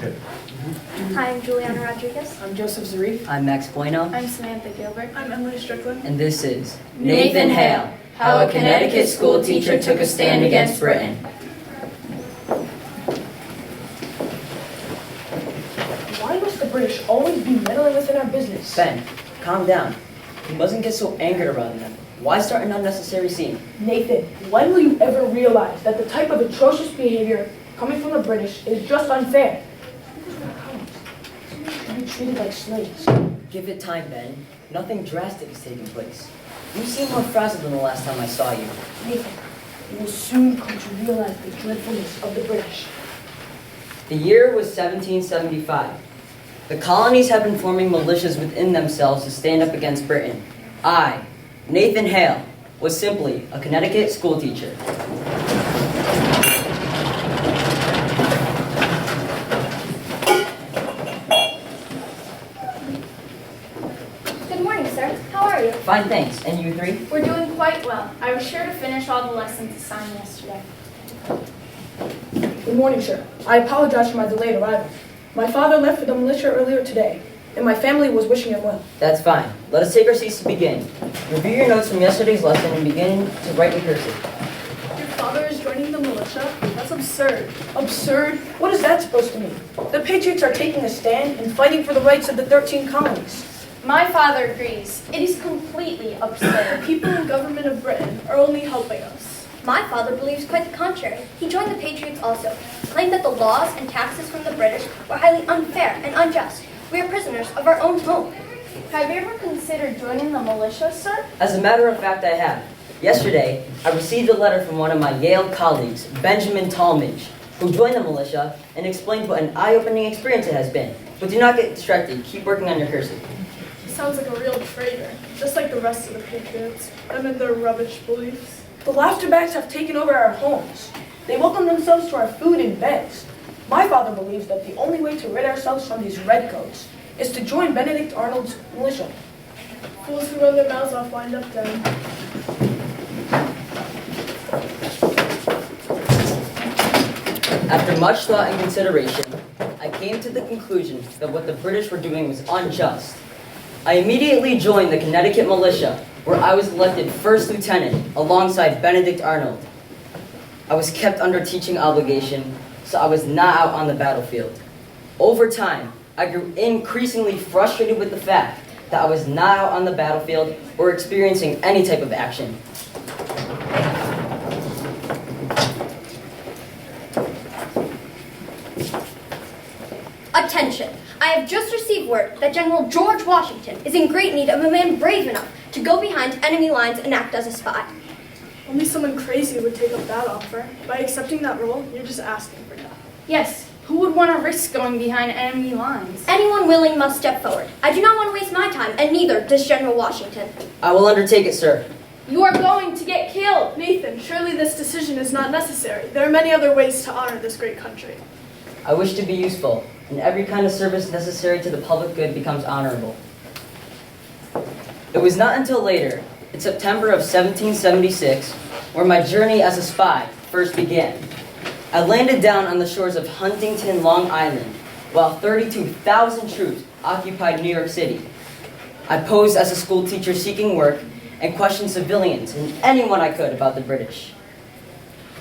Okay. Hi, I'm Juliana Rodriguez. I'm Joseph Zarif. I'm Max Bueno, I'm Samantha Gilbert. I'm Emily Strickland. and this is Nathan Hale, How a Connecticut School Teacher Took a Stand Against Britain. Why must the British always be meddling within our business? Ben. Calm down. You mustn't get so angered around them. Why start an unnecessary scene? Nathan, when will you ever realize that the type of atrocious behavior coming from the British is just unfair? Because we're colonists, we should be treated like slaves. Give it time, Ben. Nothing drastic is taking place. You seem more frazzled than the last time I saw you. Nathan, you will soon come to realize the dreadfulness of the British. The year was 1775. The colonies had been forming militias within themselves to stand up against Britain. I, Nathan Hale, was simply a Connecticut schoolteacher. Good morning, sir. How are you? Fine, thanks. And you three? We're doing quite well. I was sure to finish all the lessons assigned yesterday. Good morning, sir. I apologize for my delayed arrival. My father left for the militia earlier today, and my family was wishing him well. That's fine. Let us take our seats to begin. Review your notes from yesterday's lesson and begin to write in cursive. Your father is joining the militia? That's absurd. Absurd? What is that supposed to mean? The Patriots are taking a stand and fighting for the rights of the 13 colonies. My father agrees. It is completely absurd. People in government of Britain are only helping us. My father believes quite the contrary. He joined the Patriots also, claimed that the laws and taxes from the British were highly unfair and unjust. We are prisoners of our own home. Have you ever considered joining the militia, sir? As a matter of fact, I have. Yesterday, I received a letter from one of my Yale colleagues, Benjamin Talmadge, who joined the militia and explained what an eye-opening experience it has been. But do not get distracted. Keep working on your cursive. He sounds like a real traitor, just like the rest of the Patriots. Them and their rubbish beliefs. The Laughterbacks have taken over our homes. They welcome themselves to our food and beds. My father believes that the only way to rid ourselves from these redcoats is to join Benedict Arnold's militia. Fools who run their mouths off wind up dead. After much thought and consideration, I came to the conclusion that what the British were doing was unjust. I immediately joined the Connecticut militia, where I was elected first lieutenant alongside Benedict Arnold. I was kept under teaching obligation, so I was not out on the battlefield. Over time, I grew increasingly frustrated with the fact that I was not out on the battlefield or experiencing any type of action. Attention! I have just received word that General George Washington is in great need of a man brave enough to go behind enemy lines and act as a spy. Only someone crazy would take up that offer. By accepting that role, you're just asking for death. Yes. Who would want to risk going behind enemy lines? Anyone willing must step forward. I do not want to waste my time, and neither does General Washington. I will undertake it, sir. You are going to get killed. Nathan, surely this decision is not necessary. There are many other ways to honor this great country. I wish to be useful, and every kind of service necessary to the public good becomes honorable. It was not until later, in September of 1776, where my journey as a spy first began. I landed down on the shores of Huntington, Long Island, while 32,000 troops occupied New York City. I posed as a school teacher seeking work and questioned civilians and anyone I could about the British.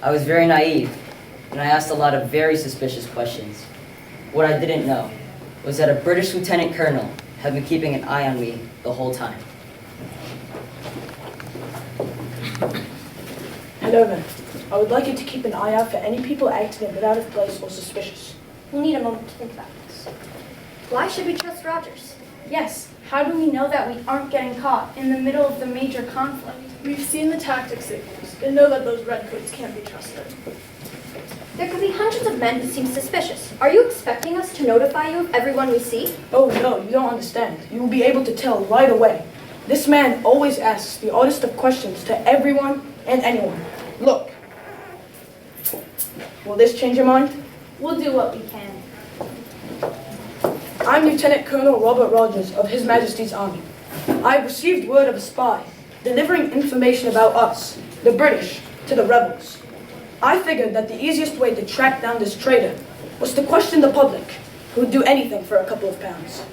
I was very naive, and I asked a lot of very suspicious questions. What I didn't know was that a British lieutenant colonel had been keeping an eye on me the whole time. Hello then. I would like you to keep an eye out for any people acting a bit out of place or suspicious. We'll need a moment to think about this. Why should we trust Rogers? Yes. How do we know that we aren't getting caught in the middle of the major conflict? We've seen the tactics they use and know that those redcoats can't be trusted. There could be hundreds of men who seem suspicious. Are you expecting us to notify you of everyone we see? Oh no, you don't understand. You will be able to tell right away. This man always asks the oddest of questions to everyone and anyone. Look. Will this change your mind? We'll do what we can. I'm Lieutenant Colonel Robert Rogers of His Majesty's Army. I have received word of a spy delivering information about us, the British, to the rebels. I figured that the easiest way to track down this traitor was to question the public, who would do anything for a couple of pounds.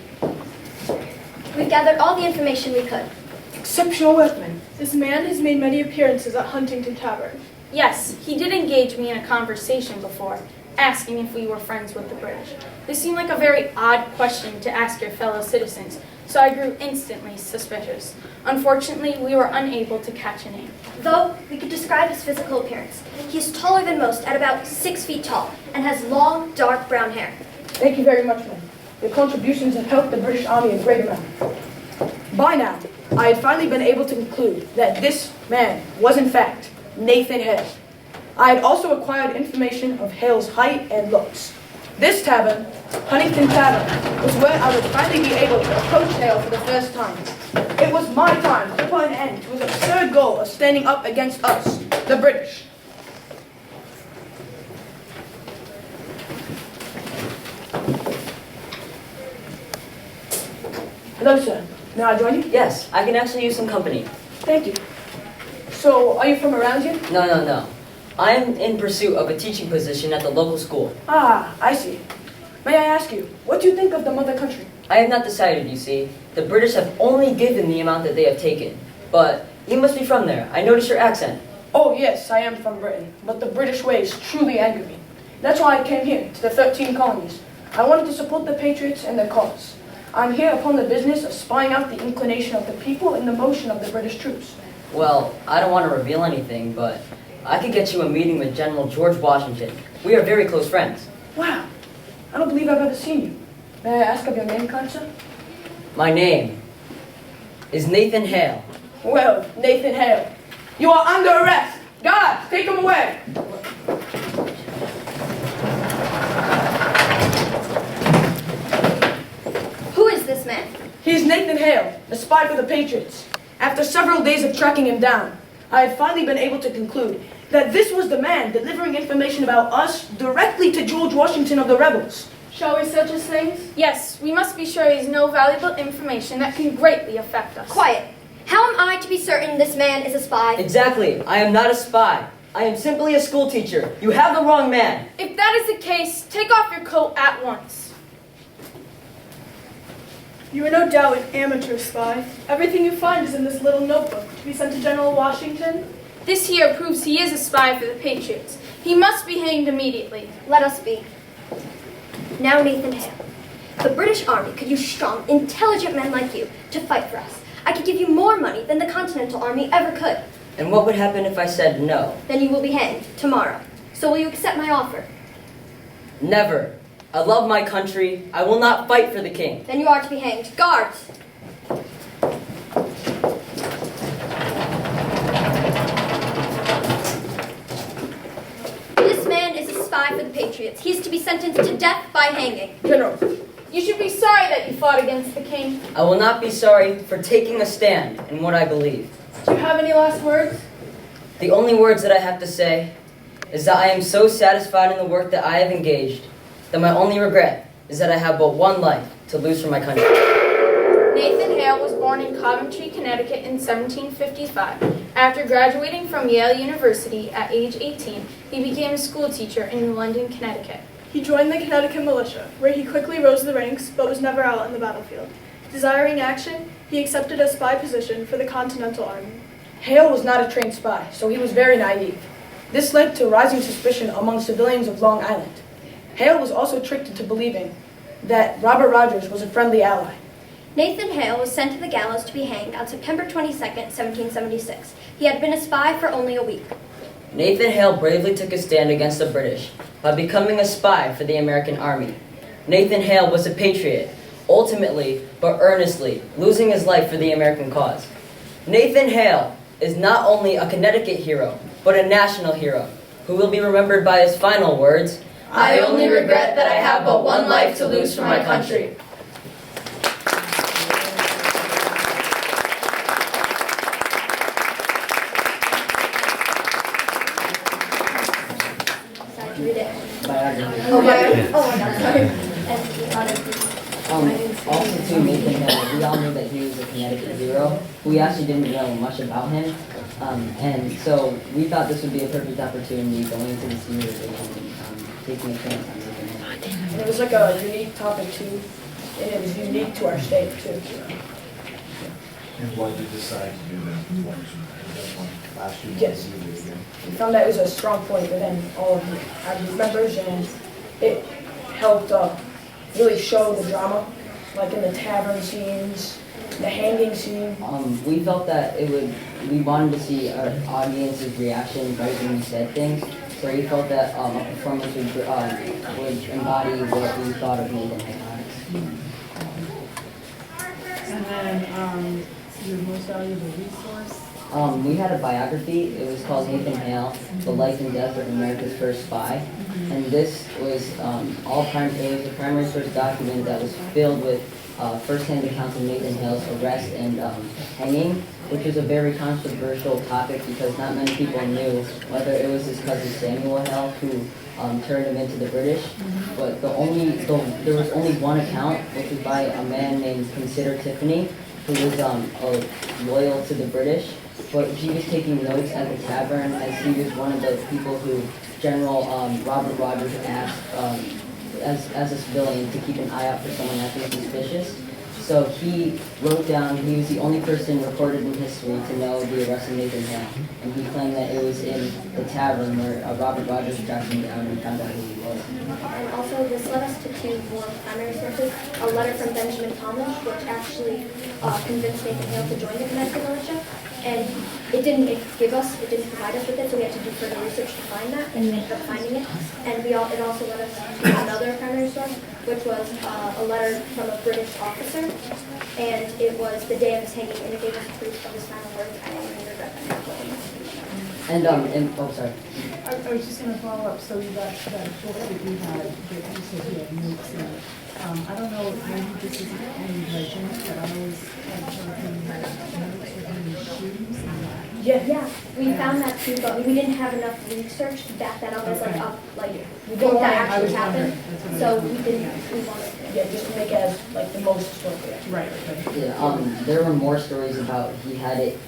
We gathered all the information we could. Exceptional workman. This man has made many appearances at Huntington Tavern. Yes, he did engage me in a conversation before, asking if we were friends with the British. This seemed like a very odd question to ask your fellow citizens, so I grew instantly suspicious. Unfortunately, we were unable to catch a name. Though we could describe his physical appearance, he is taller than most at about 6 feet tall and has long, dark brown hair. Thank you very much, men. Your contributions have helped the British Army a great amount. By now, I had finally been able to conclude that this man was in fact Nathan Hale. I had also acquired information of Hale's height and looks. This tavern, Huntington Tavern, was where I would finally be able to approach Hale for the first time. It was my time to put an end to his absurd goal of standing up against us, the British. Hello, sir. May I join you? Yes, I can actually use some company. Thank you. So, are you from around here? No. I am in pursuit of a teaching position at the local school. Ah, I see. May I ask you, what do you think of the mother country? I have not decided, you see. The British have only given the amount that they have taken. But you must be from there. I notice your accent. Oh, yes, I am from Britain, but the British ways truly anger me. That's why I came here, to the 13 colonies. I wanted to support the Patriots and their cause. I'm here upon the business of spying out the inclination of the people and the motion of the British troops. Well, I don't want to reveal anything, but I could get you a meeting with General George Washington. We are very close friends. Wow, I don't believe I've ever seen you. May I ask of your name, kind sir? My name is Nathan Hale. Well, Nathan Hale, you are under arrest. Guards, take him away. Who is this man? He's Nathan Hale, a spy for the Patriots. After several days of tracking him down, I had finally been able to conclude that this was the man delivering information about us directly to George Washington of the rebels. Shall we search his things? Yes, we must be sure he has no valuable information that can greatly affect us. Quiet. How am I to be certain this man is a spy? Exactly. I am not a spy. I am simply a school teacher. You have the wrong man. If that is the case, take off your coat at once. You are no doubt an amateur spy. Everything you find is in this little notebook to be sent to General Washington. This here proves he is a spy for the Patriots. He must be hanged immediately. Let us be. Now, Nathan Hale, the British Army could use strong, intelligent men like you to fight for us. I could give you more money than the Continental Army ever could. And what would happen if I said no? Then you will be hanged tomorrow. So will you accept my offer? Never. I love my country. I will not fight for the king. Then you are to be hanged. Guards! This man is a spy for the Patriots. He is to be sentenced to death by hanging. General, You should be sorry that you fought against the king. I will not be sorry for taking a stand in what I believe. Do you have any last words? The only words that I have to say is that I am so satisfied in the work that I have engaged that my only regret is that I have but one life to lose for my country. Nathan Hale was born in Coventry, Connecticut in 1755. After graduating from Yale University at age 18, he became a school teacher in London, Connecticut. He joined the Connecticut militia, where he quickly rose the ranks but was never out on the battlefield. Desiring action, he accepted a spy position for the Continental Army. Hale was not a trained spy, so he was very naive. This led to rising suspicion among civilians of Long Island. Hale was also tricked into believing that Robert Rogers was a friendly ally. Nathan Hale was sent to the gallows to be hanged on September 22nd, 1776. He had been a spy for only a week. Nathan Hale bravely took a stand against the British by becoming a spy for the American Army. Nathan Hale was a patriot, ultimately but earnestly losing his life for the American cause. Nathan Hale is not only a Connecticut hero, but a national hero, who will be remembered by his final words, I only regret that I have but one life to lose for my country. Sorry to read it. Oh my God, sorry. Also too, Nathan Hale, we all knew that he was a Connecticut hero. We actually didn't know much about him. And so we thought this would be a perfect opportunity going to the senior division and taking a chance on Nathan Hale. And it was like a unique topic too, and it was unique to our state too. And why did you decide to do that? Last year? Yes. We found that it was a strong point within all of our group members, and it helped really show the drama, like in the tavern scenes, the hanging scene. We felt that we wanted to see our audience's reaction right when we said things. So we felt that a performance would embody what we thought of Nathan Hale. And then your most valuable resource? We had a biography. It was called Nathan Hale, The Life and Death of America's First Spy. And this was it was a primary source document that was filled with first-hand accounts of Nathan Hale's arrest and hanging, which was a very controversial topic because not many people knew whether it was his cousin Samuel Hale who turned him into the British. But there was only one account, which was by a man named Consider Tiffany, who was loyal to the British. But he was taking notes at the tavern as he was one of the people who General Robert Rogers asked as a civilian to keep an eye out for someone acting suspicious. So he wrote down, he was the only person recorded in history to know the arrest of Nathan Hale. And he claimed that it was in the tavern where Robert Rogers tracked him down and found out who he was. And also, this led us to two more primary sources. A letter from Benjamin Talmadge, which actually convinced Nathan Hale to join the Connecticut militia. And it didn't provide us with it, so we had to do further research to find that, and we ended up finding it. And it also led us to another primary source, which was a letter from a British officer, and it was the day of his hanging, and it gave us proof of his final words. I don't really regret that. Oh, sorry. I was just going to follow up. So that book that you had, that you said you had notes in it. I don't know, maybe this is any legend, but I always had heard him had notes within his shoes. Yeah, we found that too, but we didn't have enough research to back that up as Okay. we didn't that actually happened. So we wanted to. Yeah, just to make it as like the most historical. Right. Yeah, there were more stories about he had it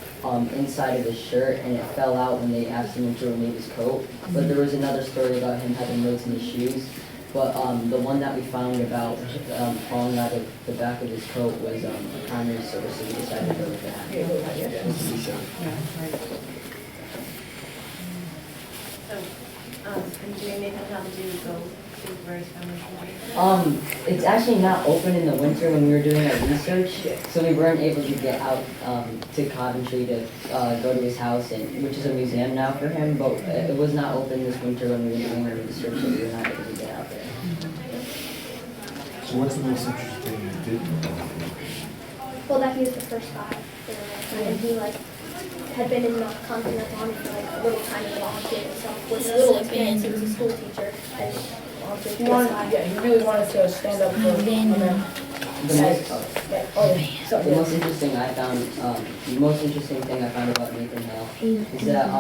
inside of his shirt and it fell out when they asked him to remove his coat. But there was another story about him having notes in his shoes. But the one that we found about falling out of the back of his coat was a primary source, so we decided to go with that. Just to be safe. Yeah, right. And do Nathan Hale do go to various family? It's actually not open in the winter when we were doing our research, so we weren't able to get out to Coventry to go to his house, which is a museum now for him, but it was not open this winter when we were doing our research, so we were not able to get out there. So what's the most interesting thing you did know? Well, that he was the first guy in America, and he had been in the Continental Army for a little time and volunteered himself with little experience. He was a school teacher and volunteered He for wanted, his side. yeah, he really wanted to stand up for America. The most interesting thing I found about Nathan Hale is that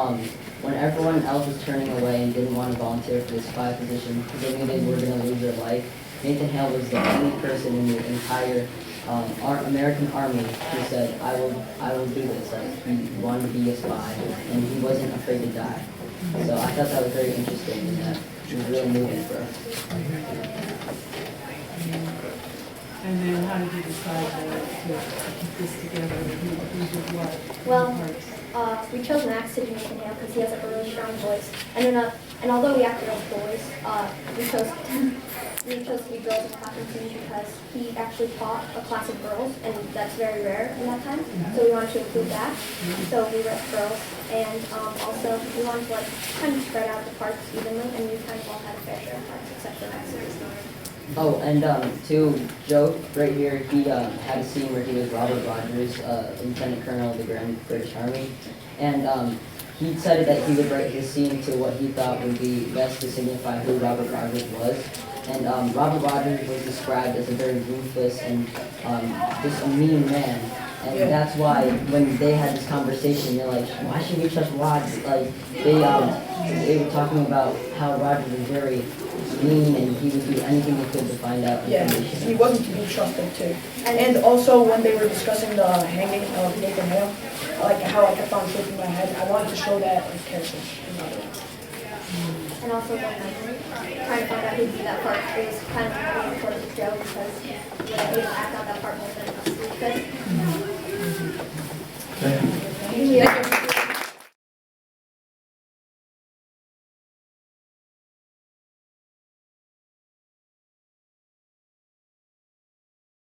when everyone else was turning away and didn't want to volunteer for the spy position because they knew they were going to lose their life, Nathan Hale was the only person in the entire American Army who said, I will do this. Like, he wanted to be a spy, and he wasn't afraid to die. So I thought that was very interesting, and that was really moving for us. And then how did you decide to keep this together? Who did what? Well, we chose Max to do Nathan Hale because he has a really strong voice. And although we acted as boys, we chose to be girls as classroom teams because he actually taught a class of girls, and that's very rare in that time. So we wanted to include that. So we were girls, and also we wanted to kind of spread out the parts evenly, and we kind of all had a fair share of parts except for Max. Oh, and too, Joe, right here, he had a scene where he was Robert Rogers, Lieutenant Colonel of the Grand British Army, and he decided that he would write his scene to what he thought would be best to signify who Robert Rogers was. And Robert Rogers was described as a very ruthless and just a mean man. And that's why when they had this conversation, they're like, why should we trust Rod? Like, They were talking about how Roger was very mean and he would do anything he could to find out Yeah, information. he wasn't to be trusted too. And also when they were discussing the hanging of Nathan Hale, like how I kept on shaking my head, I wanted to show that as character. And also when I trying to find out who did that part, it was kind of a sort of a joke because when I didn't act out that part more than because